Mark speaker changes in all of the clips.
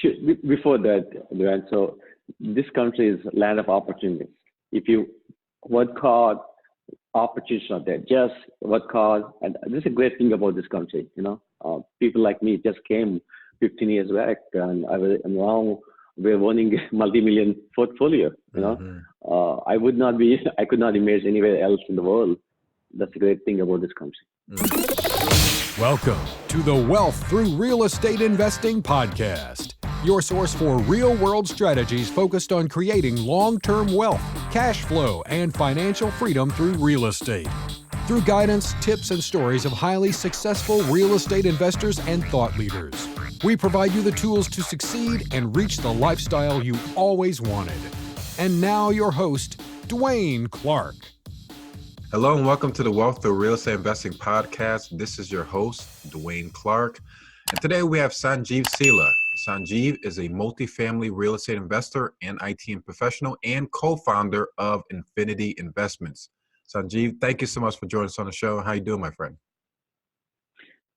Speaker 1: Sure. Before that, Dwaine, so this country is land of opportunities. If you work hard, opportunities are there. Just work hard, and this is a great thing about this country. People like me just came 15 years back, and and now we're owning a multi-million portfolio. I could not imagine anywhere else in the world. That's a great thing about this country.
Speaker 2: Welcome to the Wealth Through Real Estate Investing podcast, your source for real-world strategies focused on creating long-term wealth, cash flow, and financial freedom through real estate. Through guidance, tips, and stories of highly successful real estate investors and thought leaders, we provide you the tools to succeed and reach the lifestyle you always wanted. And now your host, Dwaine Clarke.
Speaker 3: Hello and welcome to the Wealth Through Real Estate Investing podcast. This is your host, Dwaine Clarke. And today we have Sanjeev Silla. Sanjeev is a multifamily real estate investor and IT professional and co-founder of Infinity Investments. Sanjeev, thank you so much for joining us on the show. How you doing, my friend?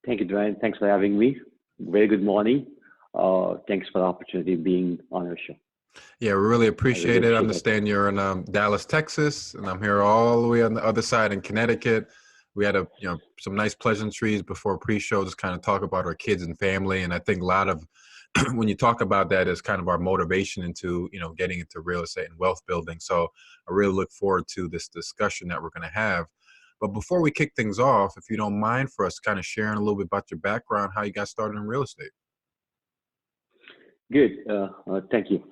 Speaker 1: Thank you, Dwaine. Thanks for having me. Very good morning. Thanks for the opportunity of being on your show.
Speaker 3: Yeah, we really appreciate it. I understand you're in Dallas, Texas, and I'm here all the way on the other side in Connecticut. We had some nice pleasantries before pre-show, just kind of talk about our kids and family. And I think a lot of when you talk about that is kind of our motivation into getting into real estate and wealth building. So I really look forward to this discussion that we're going to have. But before we kick things off, if you don't mind for us kind of sharing a little bit about your background, how you got started in real estate.
Speaker 1: Good. Thank you.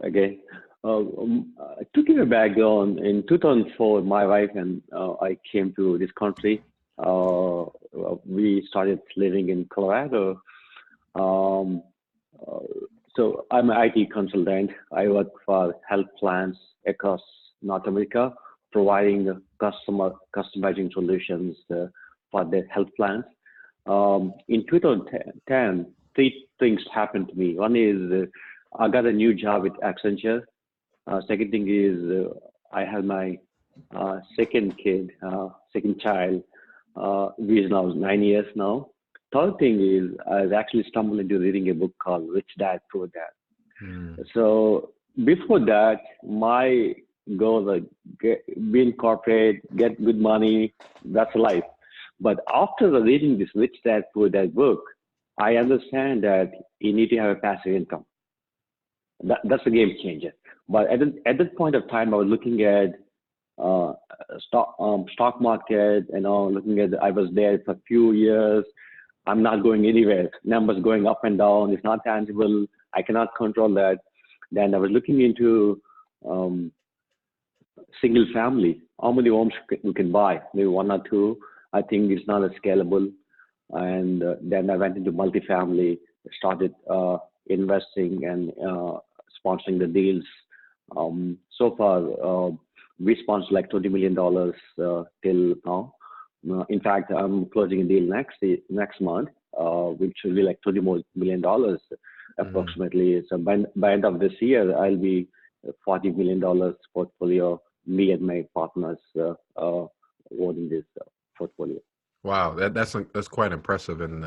Speaker 1: Again, to give a background, in 2004, my wife and I came to this country. We started living in Colorado. So I'm an IT consultant. I work for health plans across North America, providing customizing solutions for their health plans. In 2010, three things happened to me. One is I got a new job with Accenture. Second thing is I had my second child, who is now 9 years now. Third thing is I actually stumbled into reading a book called Rich Dad, Poor Dad. So before that, my goal was be in corporate, get good money, that's life. But after reading this Rich Dad, Poor Dad book, I understand that you need to have a passive income. That's a game changer. But at that point of time, I was looking at stock market, looking at. I was there for a few years. I'm not going anywhere. Numbers going up and down. It's not tangible. I cannot control that. Then I was looking into single family. How many homes you can buy? Maybe one or two. I think it's not as scalable. And then I went into multifamily, started investing and sponsoring the deals. So far, we sponsored like $20 million till now. In fact, I'm closing a deal next month, which will be like $20 million approximately. So by end of this year, I'll be $40 million portfolio. Me and my partners owning this portfolio.
Speaker 3: Wow, that's quite impressive, and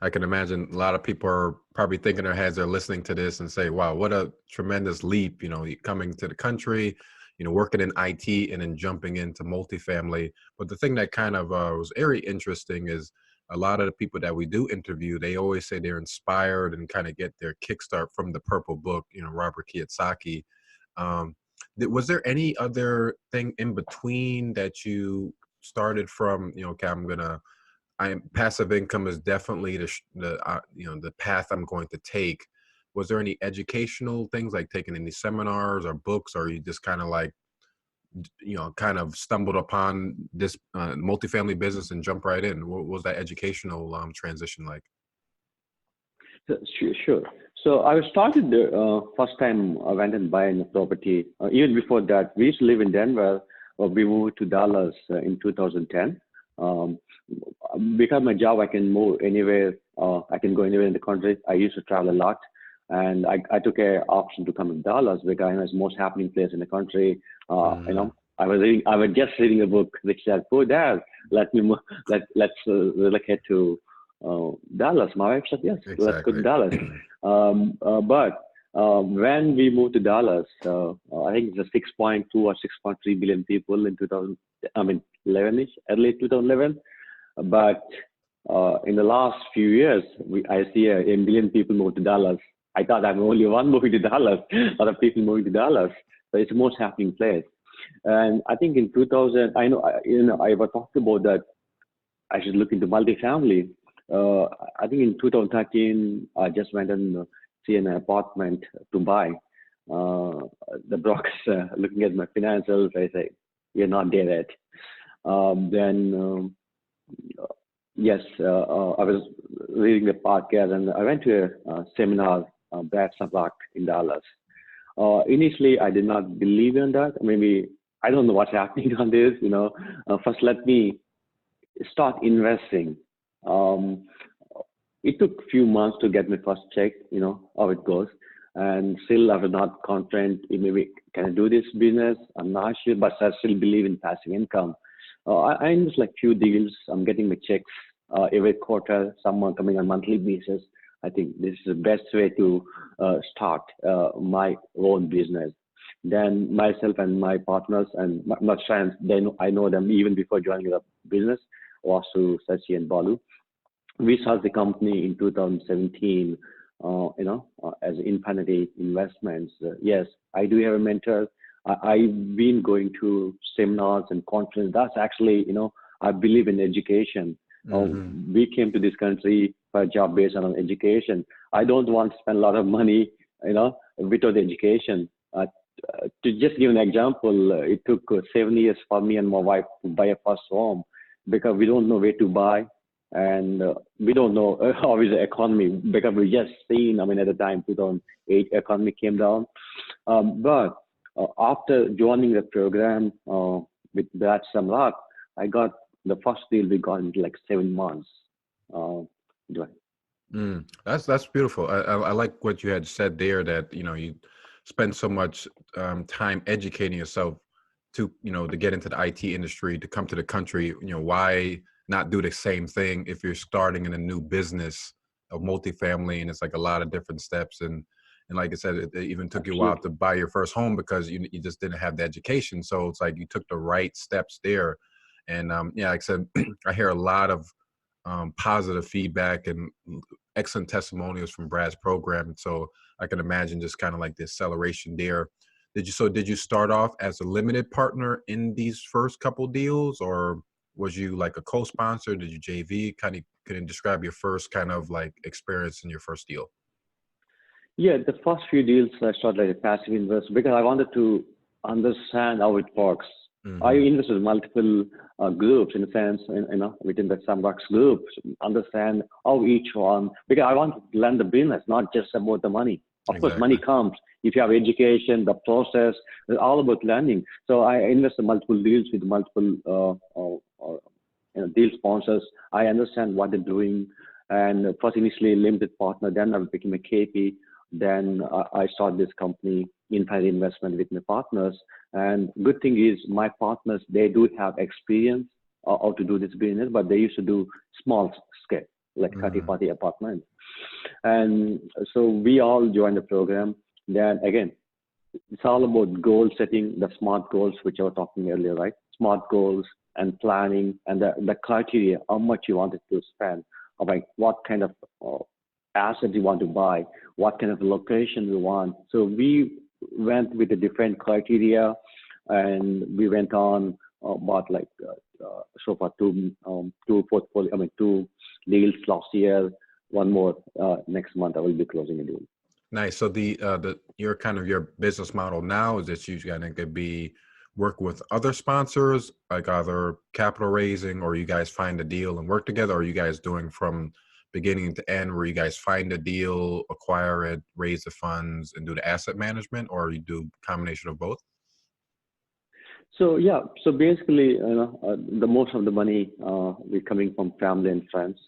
Speaker 3: I can imagine a lot of people are probably thinking in their heads, they're listening to this and say, "Wow, what a tremendous leap!" Coming to the country, working in IT and then jumping into multifamily. But the thing that kind of was very interesting is a lot of the people that we do interview, they always say they're inspired and kind of get their kickstart from the Purple Book, Robert Kiyosaki. Was there any other thing in between that you started from, okay, passive income is definitely the path I'm going to take. Was there any educational things like taking any seminars or books, or you just kind of like, kind of stumbled upon this multifamily business and jumped right in? What was that educational transition like?
Speaker 1: Sure. So I started the first time I went and buying a property. Even before that, we used to live in Denver. We moved to Dallas in 2010. Because my job, I can move anywhere. I can go anywhere in the country. I used to travel a lot, and I took an option to come to Dallas because it was the most happening place in the country. I was just reading a book which said, "Oh, Dad, let's relocate to Dallas. My wife said, yes, let's go to
Speaker 3: Exactly.
Speaker 1: Dallas. But when we moved to Dallas, I think it's a 6.2 or 6.3 billion people in 11-ish, early 2011. But in the last few years, I see a million people move to Dallas. I thought I'm only one moving to Dallas. A lot of people moving to Dallas. So it's the most happening place. And I think in 2000, I was talking about that I should look into multifamily. I think in 2013, I just went and see an apartment to buy. The brokers looking at my financials, I say, you're not there yet. Yes, I was reading the podcast and I went to a seminar, Jackson Clarke in Dallas. Initially, I did not believe in that. Maybe I don't know what's happening on this. First let me start investing. It took a few months to get my first check. How it goes, and still I was not confident. Maybe can I do this business? I'm not sure, but I still believe in passive income. I invest like few deals. I'm getting my checks every quarter. Some are coming on monthly basis. I think this is the best way to start my own business. Then myself and my partners and my friends, I know them even before joining the business, Vasu, Sachi, and Balu. We started the company in 2017, as Infinity Investments. Yes, I do have a mentor. I've been going to seminars and conferences. That's actually, I believe in education.
Speaker 3: Mm-hmm.
Speaker 1: We came to this country for a job based on education. I don't want to spend a lot of money, without education. To just give an example, it took 7 years for me and my wife to buy a first home because we don't know where to buy. And we don't know how is the economy because we just seen, at the time, 2008, economy came down. But after joining the program with Jackson Clarke, I got the first deal we got in like 7 months.
Speaker 3: That's beautiful. I like what you had said there that, you spend so much time educating yourself to get into the IT industry, to come to the country. Why not do the same thing if you're starting in a new business of multifamily, and it's like a lot of different steps. And like I said, it even took you a while to buy your first home because you just didn't have the education. So it's like you took the right steps there. And like I said, I hear a lot of positive feedback and excellent testimonials from Brad's program. So I can imagine just kind of like the acceleration there. Did you start off as a limited partner in these first couple deals, or was you like a co-sponsor? Did you JV? Kind of can you describe your first kind of like experience in your first deal?
Speaker 1: Yeah, the first few deals I started like a passive investor because I wanted to understand how it works. Mm-hmm. I invested in multiple groups in a sense, within the Sandbox group, understand how each one, because I want to learn the business, not just about the money. Of course, money comes. If you have education, the process, it's all about learning. So I invested in multiple deals with multiple deal sponsors. I understand what they're doing. And first initially limited partner, then I became a KP. Then I started this company, Infinity Investment, with my partners. And good thing is my partners, they do have experience how to do this business, but they used to do small scale, like 30, 40 apartments. And so we all joined the program. Then again, it's all about goal setting, the SMART goals, which I was talking earlier, right? SMART goals and planning and the criteria, how much you wanted to spend, like what kind of asset you want to buy, what kind of location you want. So we went with the different criteria, and we went on about like so far two deals last year. One more next month. I will be closing a deal.
Speaker 3: Nice. So your business model now is that you could be work with other sponsors, like either capital raising, or you guys find a deal and work together, or are you guys doing from beginning to end where you guys find a deal, acquire it, raise the funds, and do the asset management, or you do a combination of both?
Speaker 1: So yeah, so basically, the most of the money we're coming from family and friends.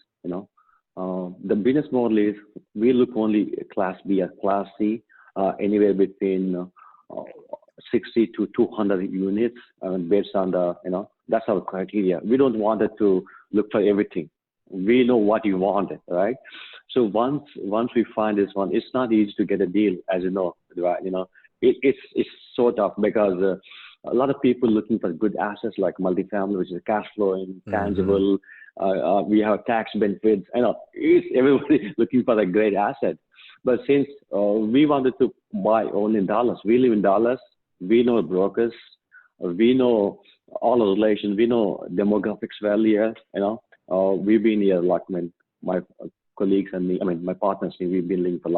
Speaker 1: The business model is we look only Class B or Class C, anywhere between 60 to 200 units, based on that's our criteria. We don't want it to look for everything. We know what you want, right? So once we find this one, it's not easy to get a deal, as you know, right? It's so tough because a lot of people looking for good assets like multifamily, which is cash flowing, tangible. We have tax benefits. I know it's everybody looking for a great asset. But since we wanted to buy only in Dallas, we live in Dallas. We know brokers. We know all the relations. We know demographics well here. We've been here like my colleagues and me. I mean, my partners. We've been living for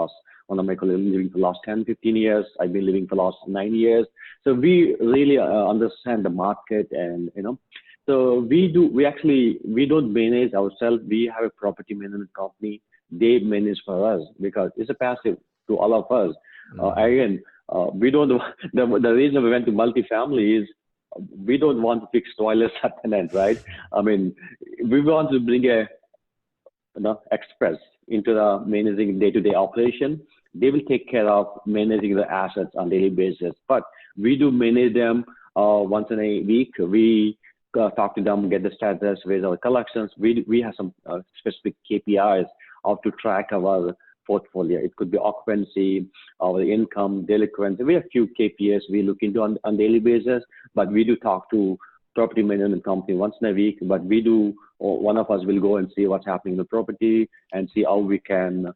Speaker 1: one of my colleagues living for the last 10, 15 years. I've been living for the last 9 years. So we really understand the market, and so we don't manage ourselves. We have a property management company. They manage for us because it's a passive to all of us. Again, we don't. The reason we went to multifamily is we don't want to fix toilets at tenant, right? I mean, we want to bring a express into the managing day-to-day operation. They will take care of managing the assets on a daily basis, but we do manage them once in a week. We talk to them, get the status, raise our collections. We have some specific KPIs how to track our portfolio. It could be occupancy, our income, delinquency. We have a few KPIs we look into on daily basis, but we do talk to property management company once in a week. But we do, or one of us will go and see what's happening in the property and see how we can,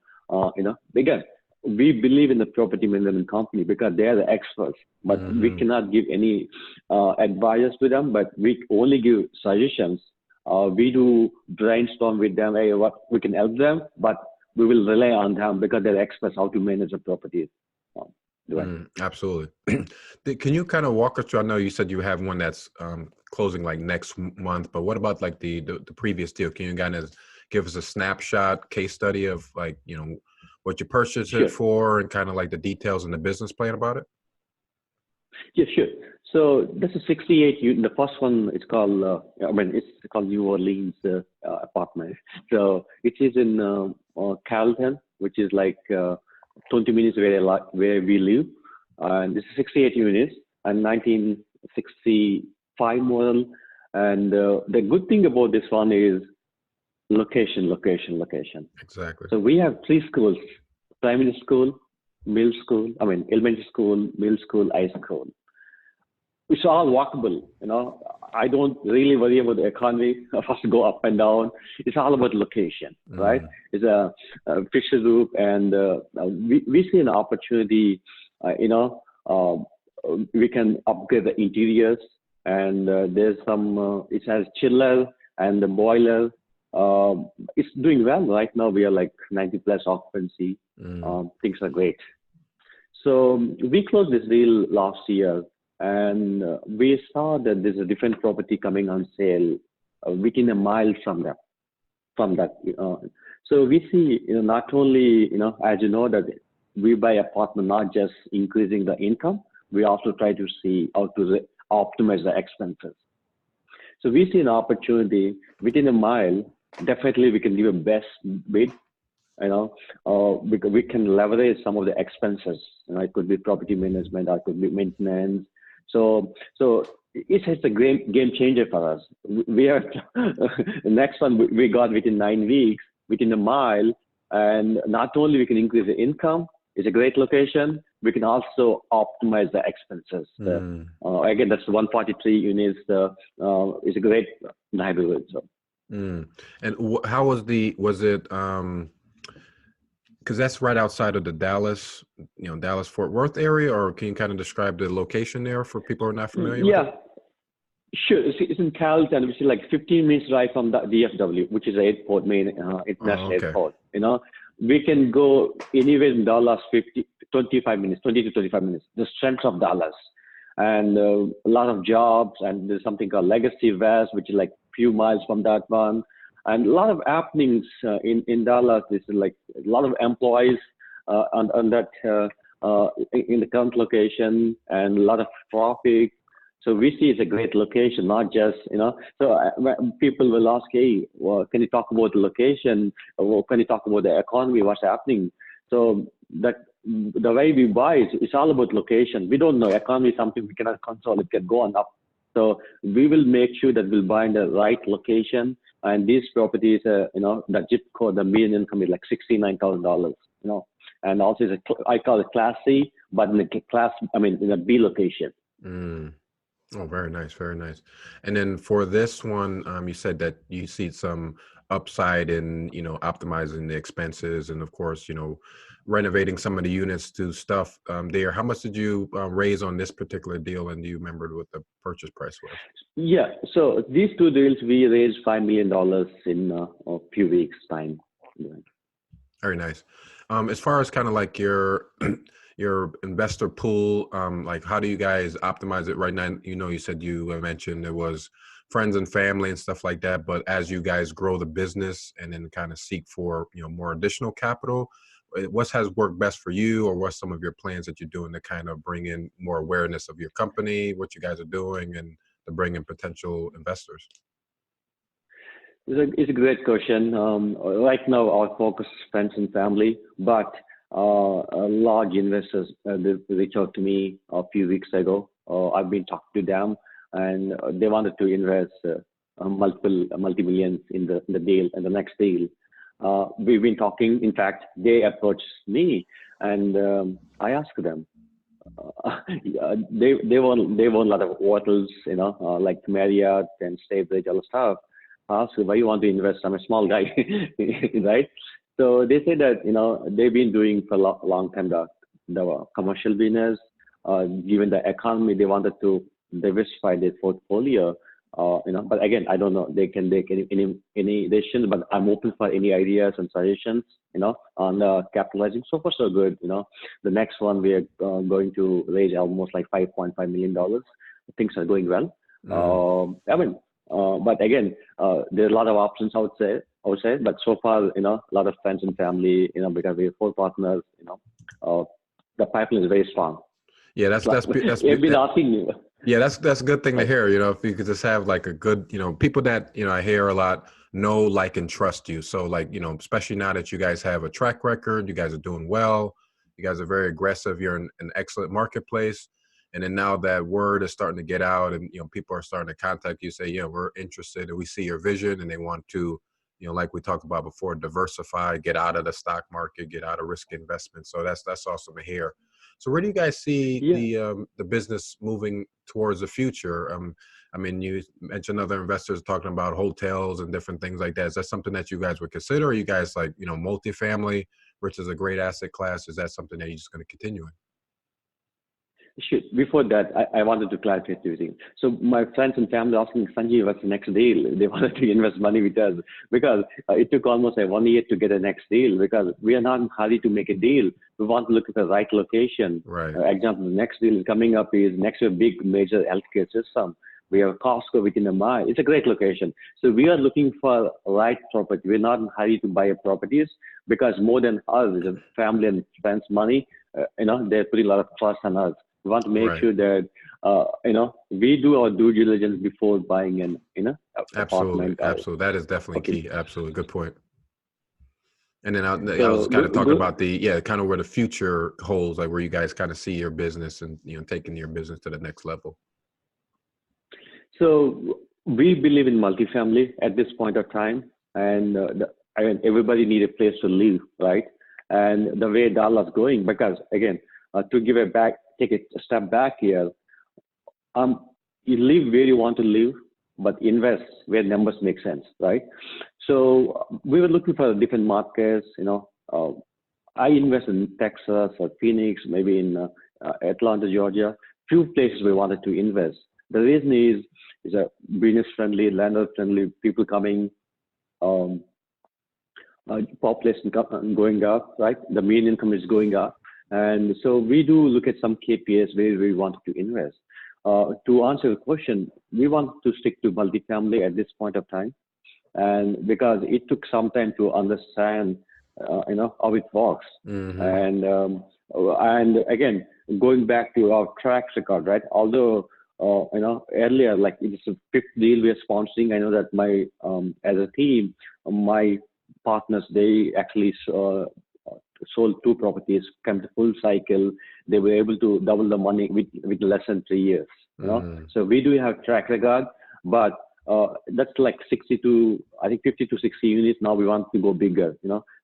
Speaker 1: again, we believe in the property management company because they are the experts, but we cannot give any advice to them, but we only give suggestions. We do brainstorm with them, what we can help them, but we will rely on them because they're experts how to manage the properties.
Speaker 3: Absolutely. Can you kind of walk us through? I know you said you have one that's closing like next month, but what about like the previous deal? Can you kind of give us a snapshot case study of like, what you purchased it for and kind of like the details and the business plan about it?
Speaker 1: Yeah, sure. So this is 68 unit. The first one is called, it's called New Orleans apartment. So it is in Carlton, which is like 20 minutes where we live. And this is 68 units and 1965 model. And the good thing about this one is location.
Speaker 3: Exactly.
Speaker 1: So we have 3 schools: primary school, elementary school, middle school, high school. It's all walkable. I don't really worry about the economy. I have to go up and down. It's all about location, right? It's a Fisher Group, and we see an opportunity. We can upgrade the interiors, and there's some. It has chiller and the boiler. It's doing well right now. We are like 90+ occupancy. Things are great. So we closed this deal last year, and we saw that there's a different property coming on sale within a mile from that. So we see, not only, as you know, that we buy apartment not just increasing the income, we also try to see how to optimize the expenses. So we see an opportunity within a mile. Definitely, we can give a best bid. We can leverage some of the expenses. It could be property management, or it could be maintenance. So it's a great game changer for us. We are the next one we got within 9 weeks, within a mile, and not only we can increase the income. It's a great location. We can also optimize the expenses. Again, that's 143 units. It's a great neighborhood. So.
Speaker 3: And how was it? Because that's right outside of the Dallas, Dallas-Fort Worth area, or can you kind of describe the location there for people who are not familiar with it?
Speaker 1: Sure. It's in Carlton, which is like 15 minutes drive from the DFW, which is the airport, main international airport. We can go anywhere in Dallas 20 to 25 minutes, the strength of Dallas. And a lot of jobs, and there's something called Legacy West, which is like few miles from that one. And a lot of happenings in Dallas. This is like a lot of employees on that in the current location, and a lot of traffic. So we see it's a great location, not just So people will ask, "Hey, well, can you talk about the location? Or can you talk about the economy? What's happening?" So that the way we buy it's all about location. We don't know economy is something we cannot control. It can go on up. So we will make sure that we'll buy in the right location and these properties, the zip code, the median income is like $69,000, and also I call it Class C, but in a B location.
Speaker 3: Mm. Oh, very nice, very nice. And then for this one, you said that you see some upside in, optimizing the expenses and of course, renovating some of the units to stuff there. How much did you raise on this particular deal? And do you remember what the purchase price was?
Speaker 1: Yeah. So these two deals, we raised $5 million in a few weeks' time. Yeah.
Speaker 3: Very nice. As far as kind of like your your investor pool, like how do you guys optimize it right now? You said you mentioned there was friends and family and stuff like that, but as you guys grow the business and then kind of seek for, more additional capital, what has worked best for you, or what's some of your plans that you're doing to kind of bring in more awareness of your company, what you guys are doing, and to bring in potential investors?
Speaker 1: It's a great question. Right now, our focus is friends and family, but large investors they reached out to me a few weeks ago. I've been talking to them, and they wanted to invest multi-millions in the deal and the next deal. We've been talking. In fact, they approached me, and I asked them. They want a lot of hotels, like Marriott and Staybridge, all the stuff. I asked why you want to invest. I'm a small guy, right? So they say that they've been doing for a long time the commercial business. Given the economy, they wanted to diversify their portfolio. But again, I don't know. They can make any decisions, but I'm open for any ideas and suggestions. On capitalizing. So far, so good. The next one we are going to raise almost like $5.5 million. Things are going well. But again, there are a lot of options outside. But so far, a lot of friends and family, because we have 4 partners, the pipeline is very strong.
Speaker 3: Yeah, that's
Speaker 1: They've been asking me.
Speaker 3: Yeah, that's a good thing to hear. If you could just have like a good, people that I hear a lot know, like, and trust you. So like, especially now that you guys have a track record, you guys are doing well, you guys are very aggressive. You're in an excellent marketplace. And then now that word is starting to get out, and people are starting to contact you, say, yeah, we're interested, and we see your vision, and they want to, like we talked about before, diversify, get out of the stock market, get out of risk investment. So that's awesome to hear. So where do you guys see the business moving towards the future? You mentioned other investors talking about hotels and different things like that. Is that something that you guys would consider? Or are you guys like, multifamily, which is a great asset class? Is that something that you're just going to continue in?
Speaker 1: Sure. Before that, I wanted to clarify two things. So my friends and family asking Sanjeev, what's the next deal? They wanted to invest money with us because it took almost 1 year to get a next deal, because we are not in a hurry to make a deal. We want to look at the right location.
Speaker 3: Right.
Speaker 1: Example, the next deal is coming up is next to a big major healthcare system. We have Costco within a mile. It's a great location. So we are looking for right property. We're not in a hurry to buy properties, because more than us, the family and friends' money, they're putting a lot of trust on us. We want to make sure that, we do our due diligence before buying an, apartment.
Speaker 3: Absolutely. That is definitely key. Absolutely. Good point. And then I was kind of talking about kind of where the future holds, like where you guys kind of see your business and, taking your business to the next level.
Speaker 1: So we believe in multifamily at this point of time, and everybody needs a place to live, right? And the way Dallas is going, because again, to take a step back here, you live where you want to live, but invest where numbers make sense, right? So we were looking for different markets. I invest in Texas or Phoenix, maybe in Atlanta, Georgia. Few places we wanted to invest. The reason is a business friendly, landlord friendly, people coming, population going up, right? The median income is going up. And so we do look at some KPIs where we want to invest. To answer the question, we want to stick to multifamily at this point of time, and because it took some time to understand, how it works. Mm-hmm. And again, going back to our track record, right? Although earlier, like it's the 5th deal we are sponsoring. I know that my as a team, my partners, they actually sold 2 properties, came to full cycle. They were able to double the money with less than 3 years. So we do have track record, but That's like 60 to, I think 50 to 60 units. Now we want to go bigger.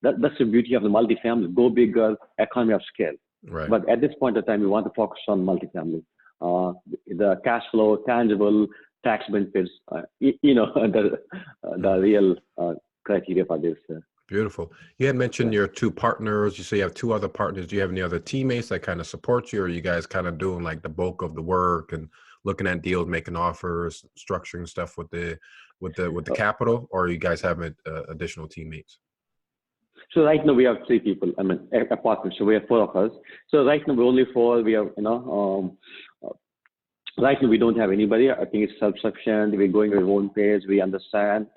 Speaker 1: That's the beauty of the multifamily. Go bigger, economy of scale.
Speaker 3: Right.
Speaker 1: But at this point of time, we want to focus on multifamily. The cash flow, tangible, tax benefits, the real criteria for this.
Speaker 3: Beautiful. You had mentioned your two partners. You say you have two other partners. Do you have any other teammates that kind of support you, or are you guys kind of doing like the bulk of the work and looking at deals, making offers, structuring stuff with the capital, or are you guys having additional teammates?
Speaker 1: So right now we have three people. I mean, a partner. So we have four of us. So right now we're only four. We have, right now we don't have anybody. I think it's self-sufficient. We're going at our own pace. We understand.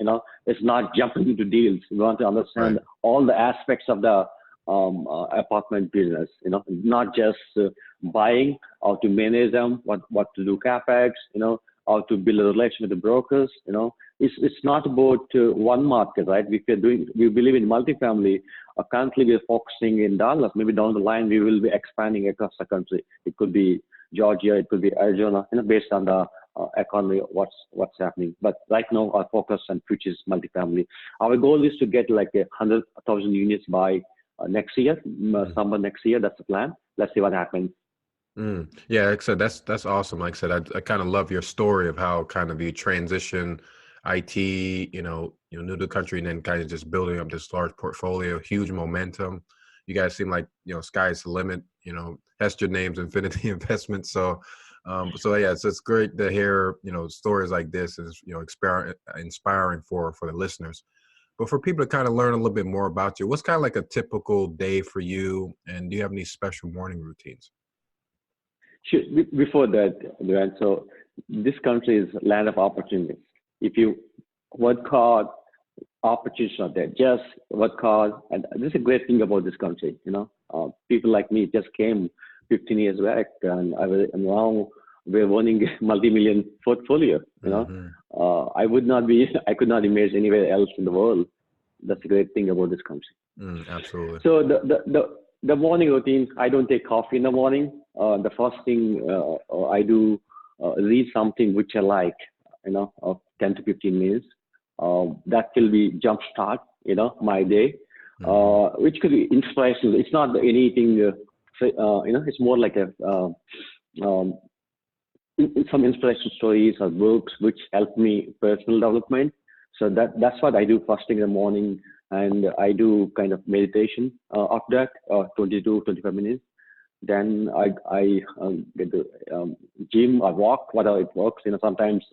Speaker 1: It's not jumping into deals. We want to understand all the aspects of the apartment business. Not just buying, how to manage them, what to do capex. How to build a relation with the brokers. It's not about one market, right? We believe in multifamily. Currently, we're focusing in Dallas. Maybe down the line, we will be expanding across the country. It could be Georgia, it could be Arizona, based on the economy, what's happening. But right now, our focus and future is multifamily. Our goal is to get like 100,000 units by next year, summer next year. That's the plan. Let's see what happens.
Speaker 3: Yeah, like I said, that's awesome. Like I said, I kind of love your story of how kind of you transition IT, new to the country, and then kind of just building up this large portfolio, huge momentum. You guys seem like, sky's the limit, Hester name's Infinity Investments. So yeah, so it's great to hear, stories like this is, inspiring for the listeners. But for people to kind of learn a little bit more about you, what's kind of like a typical day for you? And do you have any special morning routines?
Speaker 1: Sure. Before that, Dwaine, so this country is a land of opportunities. If you work hard, opportunities are there. Just work hard, and this is a great thing about this country. People like me just came 15 years back, and now we're owning a multi-million portfolio. I could not imagine anywhere else in the world. That's a great thing about this country.
Speaker 3: Absolutely.
Speaker 1: So the morning routine, I don't take coffee in the morning. The first thing I do, read something which I like, 10 to 15 minutes. That will be jumpstart, my day, which could be inspirational. It's not anything, it's more like some inspirational stories or books which help me personal development. So that's what I do first thing in the morning. And I do kind of meditation after that, 20 to 25 minutes. Then I get to gym or walk, whatever it works. Sometimes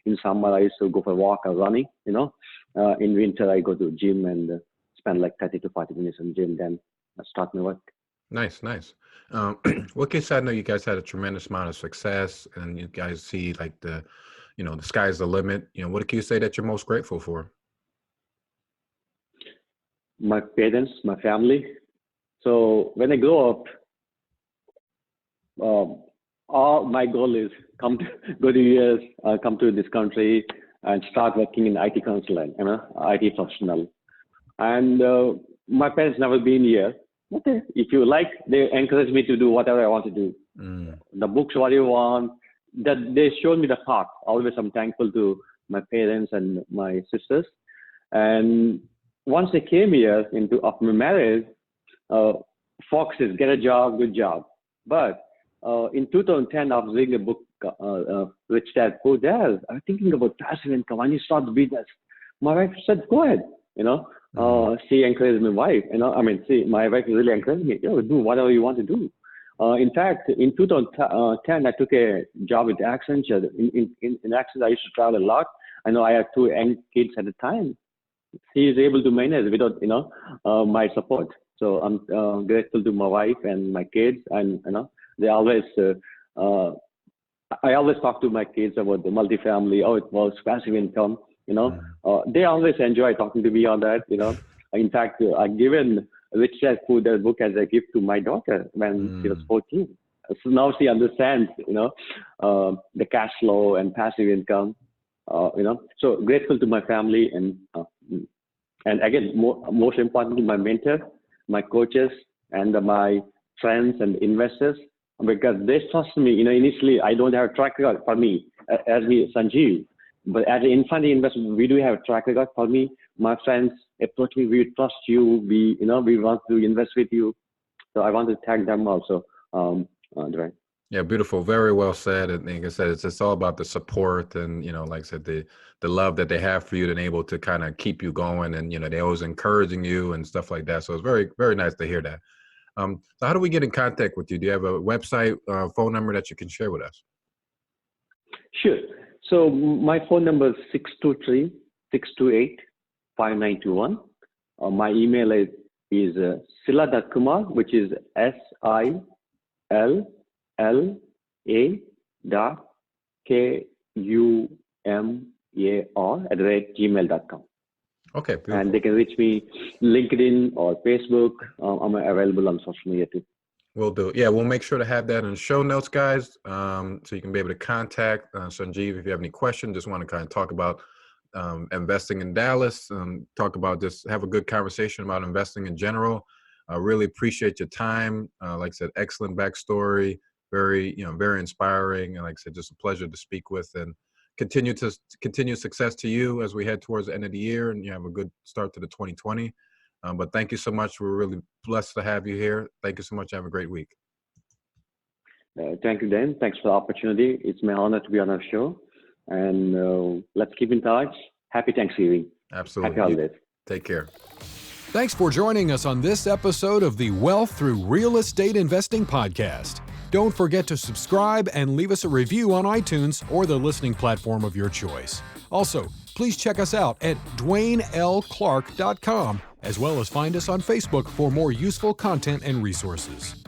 Speaker 1: in summer I used to go for a walk or running. In winter I go to gym and spend like 30 to 40 minutes in gym. Then I start my work.
Speaker 3: Nice. Well, kids, I know you guys had a tremendous amount of success, and you guys see like the sky's the limit. What can you say that you're most grateful for?
Speaker 1: My parents, my family. So when I grow up, all my goal is go to US, come to this country and start working in IT consultant, IT professional. And my parents never been here. Okay, if you like, they encourage me to do whatever I want to do. The books, what you want, that they showed me the path. Always I'm thankful to my parents and my sisters. And once I came here after my marriage, Fox is get a job, good job. But in 2010, I was reading a book, Rich Dad Poor Dad. I was thinking about passive income. When you start the business, my wife said, "Go ahead." She encouraged my wife. My wife really encouraged me. Do whatever you want to do. In fact, in 2010, I took a job with Accenture. In Accenture, I used to travel a lot. I know I had two young kids at the time. He is able to manage without my support. So I'm grateful to my wife and my kids, and they always I always talk to my kids about the multifamily, how it works, passive income. They always enjoy talking to me on that. In fact, I've given Rich Dad Poor Dad book as a gift to my daughter when she was 14. So now she understands the cash flow and passive income. So grateful to my family and again, most importantly, my mentor, my coaches, and my friends and investors, because they trust me. Initially, I don't have a track record for me, as me, Sanjeev. But as an infinity investor, we do have a track record. For me, my friends approach me, we trust you, we want to invest with you. So I want to thank them also, Dwaine.
Speaker 3: Yeah, beautiful. Very well said. And like I said, it's just all about the support and, like I said, the love that they have for you and able to kind of keep you going. And, they always encouraging you and stuff like that. So it's very, very nice to hear that. So how do we get in contact with you? Do you have a website, phone number that you can share with us?
Speaker 1: Sure. So my phone number is 623-628-5921. My email is silla.kumar, which is SILLA.KUMAR@gmail.com.
Speaker 3: Okay. Beautiful.
Speaker 1: And they can reach me LinkedIn or Facebook. I'm available on social media too.
Speaker 3: We'll do. Yeah, we'll make sure to have that in show notes, guys, so you can be able to contact Sanjeev if you have any questions. Just want to kind of talk about investing in Dallas, talk about just have a good conversation about investing in general. I really appreciate your time. Like I said, excellent backstory, very inspiring, and like I said, just a pleasure to speak with. And continue success to you as we head towards the end of the year, and you have a good start to the 2020. But thank you so much. We're really blessed to have you here. Thank you so much. Have a great week.
Speaker 1: Thank you, Dan. Thanks for the opportunity. It's my honor to be on our show. And let's keep in touch. Happy Thanksgiving.
Speaker 3: Absolutely.
Speaker 1: Happy holidays.
Speaker 3: Take care.
Speaker 2: Thanks for joining us on this episode of the Wealth Through Real Estate Investing podcast. Don't forget to subscribe and leave us a review on iTunes or the listening platform of your choice. Also, please check us out at DwaineLClarke.com, as well as find us on Facebook for more useful content and resources.